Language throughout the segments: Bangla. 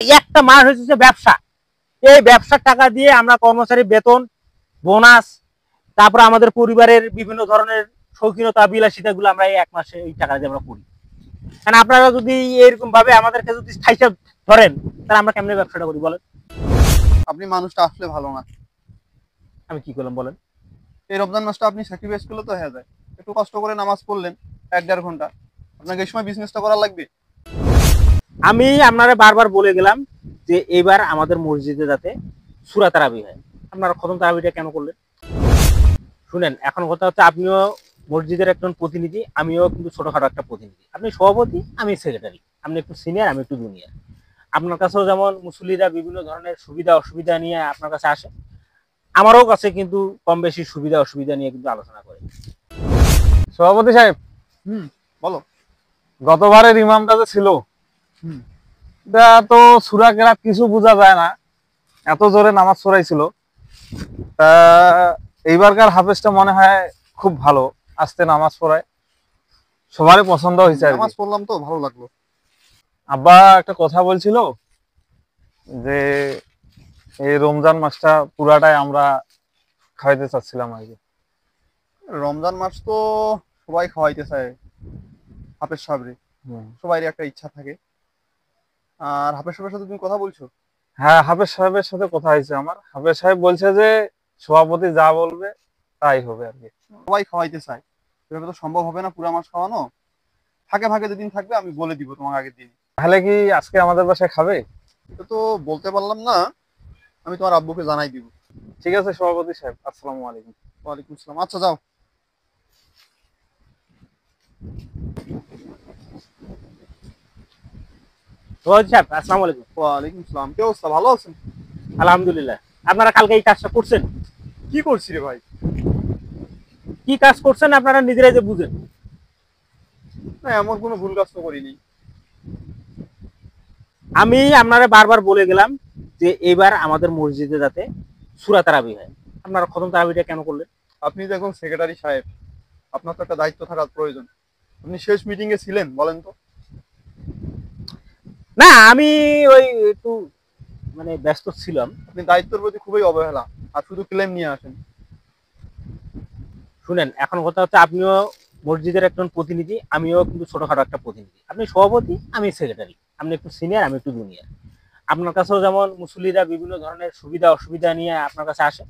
একটা মাস হচ্ছে ব্যবসা। এই ব্যবসার টাকা দিয়ে আমরা কর্মচারী বেতন, বোনাস, তারপর আমাদের পরিবারের বিভিন্ন ধরনের শৌখিনতা বিলাসিতাগুলো আমরা এই এক মাসে এই টাকা দিয়ে আমরা করি। কারণ আপনারা যদি এরকম ভাবে আমাদেরকে যদি স্থায়ী ধরেন, তাহলে আমরা কেমনে ব্যবসাটা করি বলেন? আপনি মানুষটা আসলে ভালো না। আমি কি করলাম বলেন? এই রমজান মাসটা আপনি স্যাক্রিফাইস করলে তো হয়ে যায়। একটু কষ্ট করে নামাজ পড়লেন 1-1.5 ঘন্টা, আপনাকে এই সময় বিজনেসটা করা লাগবে। আমি আপনারা বারবার বলে গেলাম যে এবার আমাদের মসজিদে যাতে সূরা তারাবি হয়। আপনারা খতম তারাবিটা কেন করলেন? শুনেন, এখন কথা হচ্ছে আপনিও মসজিদের একজন প্রতিনিধি, আমিও কিন্তু ছোটখাটো একটা প্রতিনিধি। আপনি সভাপতি, আমি সেক্রেটারি। আপনি একটু সিনিয়র, আমি একটু জুনিয়র। আপনার কাছেও যেমন মুসল্লিরা বিভিন্ন ধরনের সুবিধা অসুবিধা নিয়ে আপনার কাছে আসে, আমারও কাছে কিন্তু কম বেশি সুবিধা অসুবিধা নিয়ে কিন্তু আলোচনা করে। সভাপতি সাহেব, বলো। গতবারের ইমামটা যে ছিল, এটা তো সূরা কেরাত কিছু বোঝা যায় না, এত জোরে নামাজ পড়াইছিল। তা এইবারকার হাফেজটা মনে হয় খুব ভালো, আস্তে নামাজ পড়ায়, সবারই পছন্দ হয়েছে। নামাজ পড়লাম তো ভালো লাগলো। আব্বা একটা কথা বলছিল যে এই রমজান মাসটা পুরাটাই আমরা খাওয়াইতে চাচ্ছিলাম আর কি। রমজান মাস তো সবাই খাওয়াইতে চায় হাফেজ সাহেবরে, সবারই একটা ইচ্ছা থাকে। আর হাফেজ সাহেবের সাথে তুমি কথা বলছো? হ্যাঁ, হাফেজ সাহেবের সাথে কথা হয়েছে আমার। হাফেজ সাহেব বলছে যে সভাপতি যা বলবে তাই হবে আর কি। সবাই খাওয়াইতে চায়, এভাবে তো সম্ভব হবে না পুরা মাস খাওয়ানো। ফাঁকে ফাঁকে যেদিন থাকবে আমি বলে দিব তোমাকে আগের দিন। তাহলে কি আজকে আমাদের বাসায় খাবে? এটা তো বলতে পারলাম না, আমি তোমার আব্বুকে জানাই দিব। ঠিক আছে সভাপতি সাহেব, আসসালামু আলাইকুম। ওয়ালাইকুম আসসালাম। আচ্ছা যাও। সভাপতি সাহেব, আসসালামু আলাইকুম। ওয়ালাইকুম আসসালাম। কি অবস্থা, ভালো আছেন? আলহামদুলিল্লাহ। আপনারা কালকে এই কাজটা করছেন? কি করছি রে ভাই? কি কাজ করছেন আপনারা নিজেরাই যে বুঝেন। না, এমন কোনো ভুল কাজ তো করিনি। আমি আপনারা বারবার বলে গেলাম যে এবার আমাদের মসজিদে যাতে সূরা তারাবি হয়। আপনারা খতম তারাবিটা কেন করলেন? আপনি তো এখন সেক্রেটারি সাহেব, আপনার তো একটা দায়িত্ব থাকার প্রয়োজন। আপনি শেষ মিটিং এ ছিলেন বলেন তো? না, আমি ওই একটু মানে ব্যস্ত ছিলাম। আপনি দায়িত্বের প্রতি খুবই অবহেলা, আর শুধু ক্লেম নিয়ে আসেন। শুনেন, এখন কথা হচ্ছে আপনিও মসজিদের একজন প্রতিনিধি, আমিও কিন্তু ছোটখাটো একটা প্রতিনিধি। আপনি সভাপতি, আমি সেক্রেটারি। আপনি একটু সিনিয়র, আমি একটু জুনিয়র। আপনার কাছেও যেমন মুসল্লিরা বিভিন্ন ধরনের সুবিধা অসুবিধা নিয়ে আপনার কাছে আসে,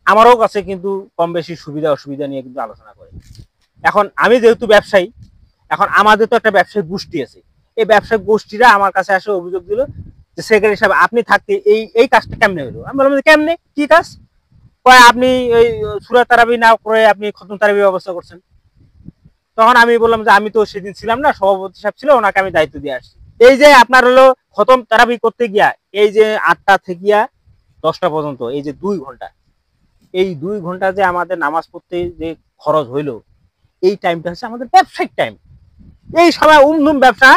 আমারও কাছে কিন্তু কম বেশি সুবিধা অসুবিধা নিয়ে কিন্তু আলোচনা করে। এখন আমি যেহেতু ব্যবসায়ী, এখন আমাদের তো একটা ব্যবসায়িক গোষ্ঠী আছে। এই ব্যবসায়িক গোষ্ঠীরা আমার কাছে আসে অভিযোগ দিল যে সেক্রেটারি সাহেব আপনি থাকতে এই এই কাজটা কেমনে হলো। আমি বললাম যে কেমনে, কি কাজ? কয় আপনি ওই সূরা তারাবি না করে আপনি খতম তারাবি ব্যবস্থা করছেন। তখন আমি বললাম যে আমি তো সেদিন ছিলাম না, সভাপতি সাহেব ছিল, ওনাকে আমি দায়িত্ব দিয়ে আসছি। এই যে আপনার হলো খতম তারাবি করতে গিয়া এই যে 8টা থেকে 10টা পর্যন্ত এই যে 2 ঘন্টা, এই 2 ঘন্টা যে আমাদের নামাজ পড়তে যে খরচ হইলো, এই টাইমটা হচ্ছে আমাদের ব্যবসায়িক টাইম। এই সময় উমধুম ব্যবসা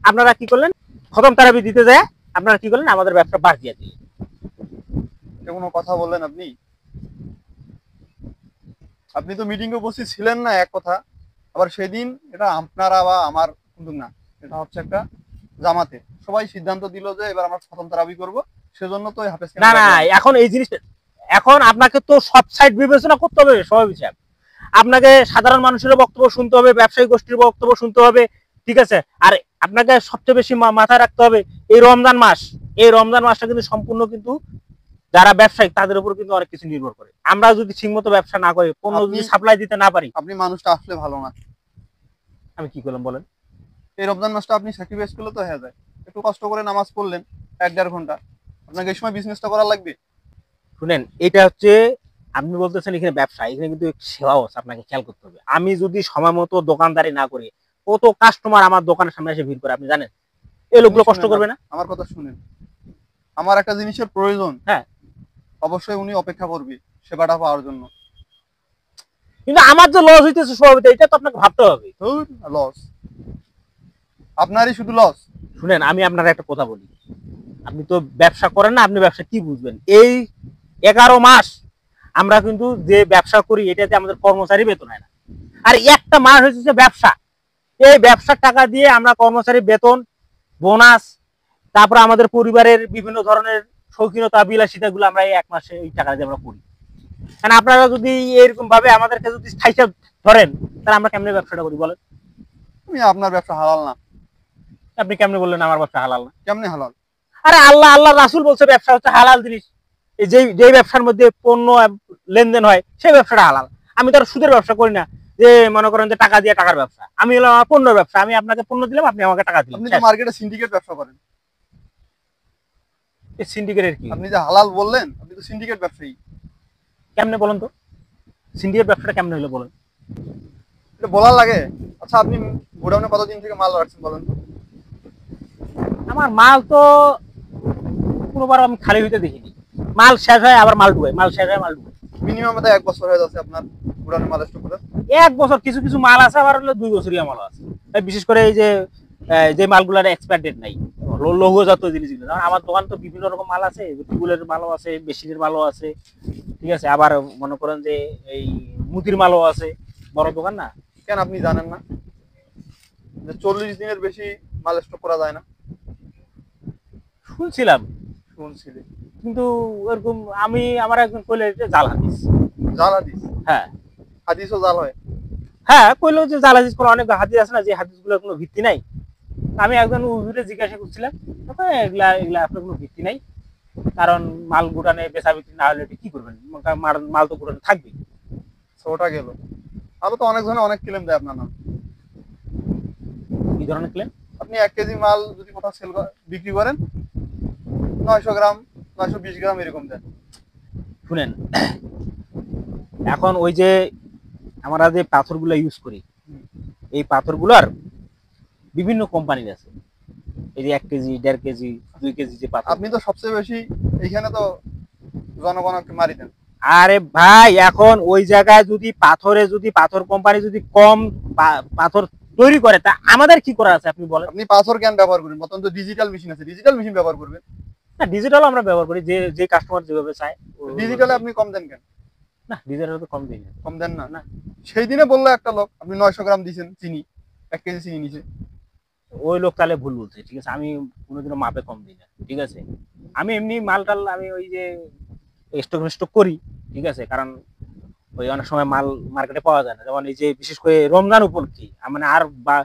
আপনারা কি করলেন? খতম তারাবি দিতে যায় আপনারা কি করলেন? আমাদের ব্যবসা বাদ দিয়ে দিলেন। কোনো কথা বললেন আপনি? আপনি তো মিটিং এ উপস্থিত ছিলেন না এক কথা, আবার সেদিন এটা আপনারা বা আমার কিন্তু না, এটা হচ্ছে একটা জামাতে সবাই সিদ্ধান্ত দিল যে এবার আমরা খতম তারাবি করব, সেজন্য তো হাফেজ না না, এখন এই জিনিসটা এখন আপনাকে তো সব সাইড বিবেচনা করতে হবে সভাপতি সাহেব। আপনাকে সাধারণ মানুষের বক্তব্য শুনতে হবে, ব্যবসায়ী গোষ্ঠীর বক্তব্য শুনতে হবে, ঠিক আছে? আর আপনাকে সবচেয়ে বেশি মাথায় রাখতে হবে এই রমজান মাস, এই রমজান মাসটা কিন্তু সম্পূর্ণ কিন্তু যারা ব্যবসায়ী তাদের উপর কিন্তু অনেক কিছু নির্ভর করে। আমরা যদি ঠিকমতো ব্যবসা না করি, পণ্য যদি সাপ্লাই দিতে না পারি। আপনি মানুষটা আসলে ভালো না। আমি কি করলাম বলেন? এই রমজান মাসটা আপনি স্যাক্রিফাইস করলে তো হয়ে যায়। একটু কষ্ট করে নামাজ পড়লেন 1-1.5 ঘন্টা, আপনাকে এই সময় বিজনেসটা করা লাগবে। শুনেন, এটা হচ্ছে আপনি বলতেছেন এখানে ব্যবসা, এখানে কিন্তু সেবাও আছে, আপনাকে খেয়াল করতে হবে। আমি যদি সময় মতো দোকানদারি না করি, কত কাস্টমার আমার দোকানের সামনে এসে ভিড় করে আপনি জানেন? এই লোকগুলো কষ্ট করবে না? আমার কথা শুনেন, আমার একটা জিনিসের প্রয়োজন, হ্যাঁ, অবশ্যই উনি অপেক্ষা করবে সেবাটা পাওয়ার জন্য। কিন্তু আমার যে লস হইতেছে সভাপতি, এটা তো আপনাকে ভাবতে হবে। লস আপনারই শুধু লস? শুনেন, আমি আপনার একটা কথা বলি, আপনি তো ব্যবসা করেন না, আপনি ব্যবসা কি বুঝবেন? এই 11 মাস আমরা কিন্তু যে ব্যবসা করি এটাতে আমাদের কর্মচারী বেতন হয় না। আর একটা মাস হচ্ছে ব্যবসা। এই ব্যবসার টাকা দিয়ে আমরা কর্মচারী বেতন, বোনাস, তারপরে আমাদের পরিবারের বিভিন্ন ধরনের শৌখিনতা বিলাসিতা গুলো আমরা এই 1 মাসে এই টাকা দিয়ে আমরা করি। কারণ আপনারা যদি এরকম ভাবে আমাদেরকে যদি ঠাইসা ধরেন, তাহলে আমরা কেমনে ব্যবসাটা করি বলেন? আপনার ব্যবসা হালাল না। আপনি কেমনে বললেন আমার ব্যবসা হালাল না? কেমনে হালাল? আরে আল্লাহ রাসূল বলছে ব্যবসা হচ্ছে হালাল জিনিস। এই যে ব্যবসার মধ্যে পণ্য লেনদেন হয় সেই ব্যবসাটা হালাল। আমি তো আর সুদের ব্যবসা করি না, যে মনে করেন যে টাকা দিয়ে টাকার ব্যবসা। আমি হলো আমার পণ্যের ব্যবসা, আমি আপনাকে পণ্য দিলাম, আপনি আমাকে টাকা দিলেন। আপনি তো মার্কেটে সিন্ডিকেট ব্যবসা করেন। এই সিন্ডিকেটের কি? আপনি যে হালাল বললেন, আপনি তো সিন্ডিকেট ব্যবসায়ী। কেমনে বলেন তো? সিন্ডিকেট ব্যবসাটা কেমনে হলো বলেন? এটা বলার লাগে? আচ্ছা, আপনি গোডাউনে কতদিন থেকে মাল রাখছেন বলেন তো? আমার মাল তো কোনোবার আমি খালি হইতে দেখিনি। মাল শেষ হয় আবার মাল ঢুকায়, মাল শেষ হয় মাল ঢুকায়। মিনিমাম 1 বছর হয়ে যাচ্ছে আপনার গোডাউনে মাল স্টক করে। 1 বছর, কিছু কিছু মাল আছে আবার হলো 2 বছরই মাল আছে। বিশেষ করে এই যে মালগুলোর এক্সপায়ার ডেট নাই, লৌহজাত জিনিসগুলো। কারণ আমার দোকান তো বিভিন্ন রকম মাল আছে, টিউবওয়েলের মালও আছে, মেশিনের মালও আছে, ঠিক আছে। আবার মনে করেন যে এই মুদির মালও আছে, বড় দোকান না। কেন আপনি জানেন না যে 40 দিনের বেশি মাল স্টক করা যায় না? শুনছিলাম, শুনছিলি? কিন্তু এরকম আমার একজন কইলে যে জাল হাদিস। জাল হাদিস? হ্যাঁ হাদিসও জাল হয়? হ্যাঁ, কইলো যে জাল হাদিস কোনো অনেক হাদিস আছে না, যে হাদিসগুলোর কোনো ভিত্তি নাই। আমি একজন হুজুরে জিজ্ঞাসা করছিলাম, এগুলা এগুলা আপনার কোনো ভিত্তি নাই, কারণ মাল গুটানে বেচা বিক্রি না হলে এটা কি করবেন? মাল তো গুটানে থাকবে। ওটা গেল। আরো তো অনেক জনে অনেক ক্লেম দেয় আপনার নাম। কি ধরনের ক্লেম? আপনি 1 কেজি মাল যদি কোথাও বিক্রি করেন, 900 গ্রাম, 920 গ্রাম এরকম দেন। শুনেন, এখন ওই যে আমরা যে পাথরগুলো ইউজ করি, এই পাথরগুলোর বিভিন্ন কোম্পানির আছে। এই যে 1 কেজি, 1.5 কেজি, 2 কেজি যে পাথর। আপনি তো সবচেয়ে বেশি এইখানে তো জনগণকে মারি দেন। আরে ভাই, এখন ওই জায়গায় যদি পাথর কোম্পানি যদি কম পাথর তৈরি করে, তা আমাদের কি করার আছে আপনি বলেন? আপনি পাথর কেন ব্যবহার করবেন? বর্তমান তো ডিজিটাল মেশিন আছে, ডিজিটাল মেশিন ব্যবহার করবেন। না, ডিজিটাল আমরা ব্যবহার করি, যে যে কাস্টমার যেভাবে চায়। ডিজিটালে আপনি কম দেন কেন? না, ডিজিটাল তো কম দিই না। কম দেন না? না। সেই দিনে বললো একটা লোক আপনি 900 গ্রাম দিয়েছেন চিনি, 1 কেজি চিনি নিছে। ওই লোক তাহলে ভুল বলছে, ঠিক আছে। আমি কোনোদিনও মাপে কম দিই না, ঠিক আছে। আমি এমনি মালটাল আমি ওই যে স্টক করি, ঠিক আছে। কারণ ওই অনেক সময় মাল মার্কেটে পাওয়া যায় না, যেমন এই যে বিশেষ করে রমজান উপলক্ষে, মানে আর বা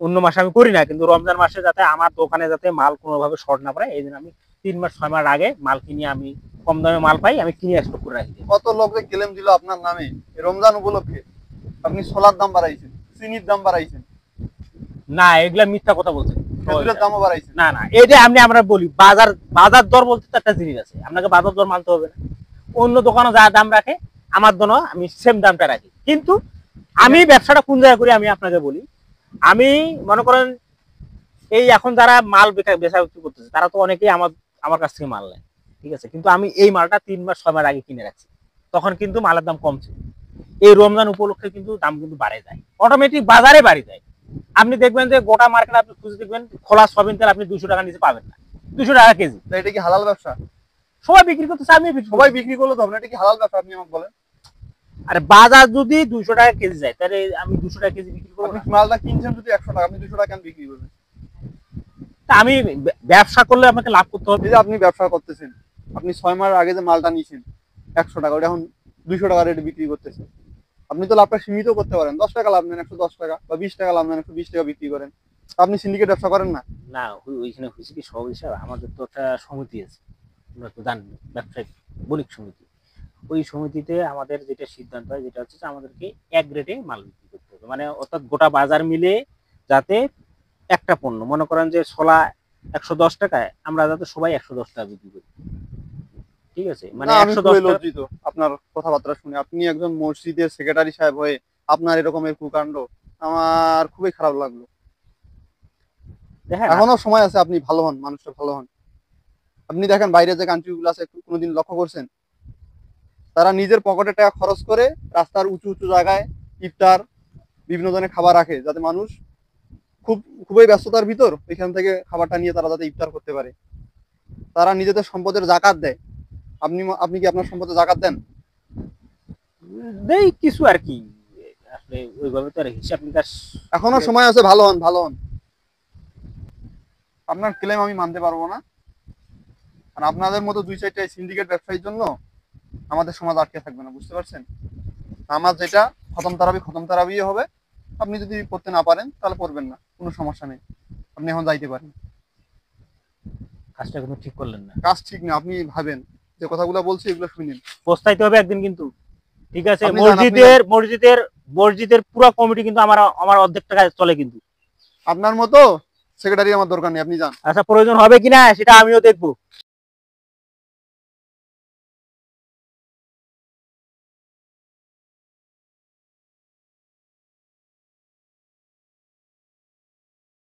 অন্য মাসে আমি করি না, কিন্তু রমজান মাসে যাতে আমার দোকানে যাতে মাল কোনোভাবে শর্ট না পড়ে, এই জন্য আমি 3 মাস 6 মাস আগে মাল কিনে, আমি কম দামে মাল পাই, আমি কিনে স্টক করে রাখি। কত লোক যে ক্লেম দিল আপনার নামে এই রমজান উপলক্ষে। আপনি ছোলার দাম বাড়াইছেন, চিনির দাম বাড়াইছেন, না, এগুলা মিথ্যা কথা বলছে। খেজুরের দামও বাড়াইছেন। না না, এটা আমরা বলি বাজার দর বলতে তো একটা জিনিস আছে, আপনাকে বাজার দর মানতে হবে না। অন্য দোকানে যা দাম রাখে, আমার দোকানে আমি সেম দামটা রাখি। কিন্তু আমি ব্যবসাটা কোন জায়গায় করি আমি আপনাকে বলি। আমি মনে করেন এই এখন যারা মাল বেচা বিক্রি করতেছে, তারা তো অনেকেই আমার কাছ থেকে মাল নেয়, ঠিক আছে। কিন্তু আমি এই মালটা 3 মাস 6 মাস আগে কিনে রাখছি, তখন কিন্তু মালের দাম কমছে। এই রমজান উপলক্ষে কিন্তু দাম কিন্তু বাড়ে যায়, অটোমেটিক বাজারে বাড়ে যায়। আপনি দেখবেন যে গোটা মার্কেট আপনি খুঁজে দেখবেন, খোলা সয়াবিন তেল আপনি 200 টাকা নিচে পাবেন না, 200 টাকা কেজি। তা এটা কি হালাল ব্যবসা? সবাই বিক্রি করতেছে, আমি সবাই বিক্রি করলো তো হবে না, এটা কি হালাল ব্যবসা? আপনি আমাকে বলেন। আরে বাজার যদি 200 টাকা কেজি যায়, তাহলে আমি 200 টাকা কেজি বিক্রি করবো আপনি না? মালটা কিনছেন যদি 100 টাকা, আপনি 200 টাকা কেন বিক্রি করবেন? তা আমি ব্যবসা করলে আমাকে লাভ করতে হবে। এই যে আপনি ব্যবসা করতেছেন, আপনি 6 মাস আগে যে মালটা নিয়েছেন 100 টাকা, ওটা এখন 200 টাকা রেটে বিক্রি করতেছেন। আপনি তো লাভটা সীমিত করতে পারেন, 10 টাকা লাভ নেন 110 টাকা, বা 20 টাকা লাভ নেন 120 টাকা বিক্রি করেন। তা আপনি সিন্ডিকেট ব্যবসা করেন না? না, ওইখানে হয়েছে কি, সব হিসাব আমাদের তো একটা সমিতি আছে, আমরা তো জানি, ব্যবসায়িক বণিক সমিতি। ওই সমিতিতে আমাদের যেটা সিদ্ধান্ত হয়, যেটা হচ্ছে যে আমাদেরকে এক রেটে মাল বিক্রি করতে হবে, মানে অর্থাৎ গোটা বাজার মিলে যাতে একটা পণ্য, মনে করেন যে ছোলা 110 টাকায়, আমরা যাতে সবাই 110 টাকা বিক্রি করি, ঠিক আছে। মানে না, আমি 110 খুবই টাকা। লজ্জিত আপনার কথাবার্তা শুনে। আপনি একজন মসজিদের সেক্রেটারি সাহেব হয়ে আপনার এরকমের কুকাণ্ড আমার খুবই খারাপ লাগলো। দেখেন, এখনো সময় আছে, আপনি ভালো হন, মানুষটা ভালো হন। আপনি দেখেন বাইরে যে কান্ট্রি গুলো আছে, কোনোদিন লক্ষ্য করছেন তারা নিজের পকেটে টাকা খরচ করে রাস্তার উঁচু উঁচু জায়গায় ইফতার বিভিন্ন ধরনের খাবার রাখে, যাতে মানুষ খুবই ব্যস্ততার ভিতর এখান থেকে খাবারটা নিয়ে তারা যাতে ইফতার করতে পারে। তারা নিজেদের সম্পদের জাকাত দেয়। আপনি কি আপনার সম্পদের জাকাত দেন? দেই কিছু আর কি, আসলে ওইভাবে তো আর হিসাব নিকাশ। এখনো সময় আছে, ভালো হন, ভালো হন। আপনার ক্লেম আমি মানতে পারবো না। আর আপনাদের মতো 2-4টা সিন্ডিকেট ব্যবসায়ীর জন্য আমাদের সমাজ আটকে থাকবে না, বুঝতে পারছেন? আমার যেটা খতম তারাবি হবে। আপনি যদি পড়তে না পারেন তাহলে পড়বেন না, কোনো সমস্যা নেই, আপনি এখন যাইতে পারেন। কাজটা কিন্তু ঠিক করলেন না। কাজ ঠিক না, আপনি ভাবেন যে কথাগুলো বলছি এগুলো শুনেন। পস্তাইতে হবে একদিন কিন্তু। ঠিক আছে, আপনি যান, আপনি মসজিদের পুরো কমিটি কিন্তু আমার অর্ধেক টাকায় চলে কিন্তু। আপনার মতো সেক্রেটারি আমার দরকার নেই, আপনি যান। আচ্ছা, প্রয়োজন হবে কিনা সেটা আমিও দেখবো।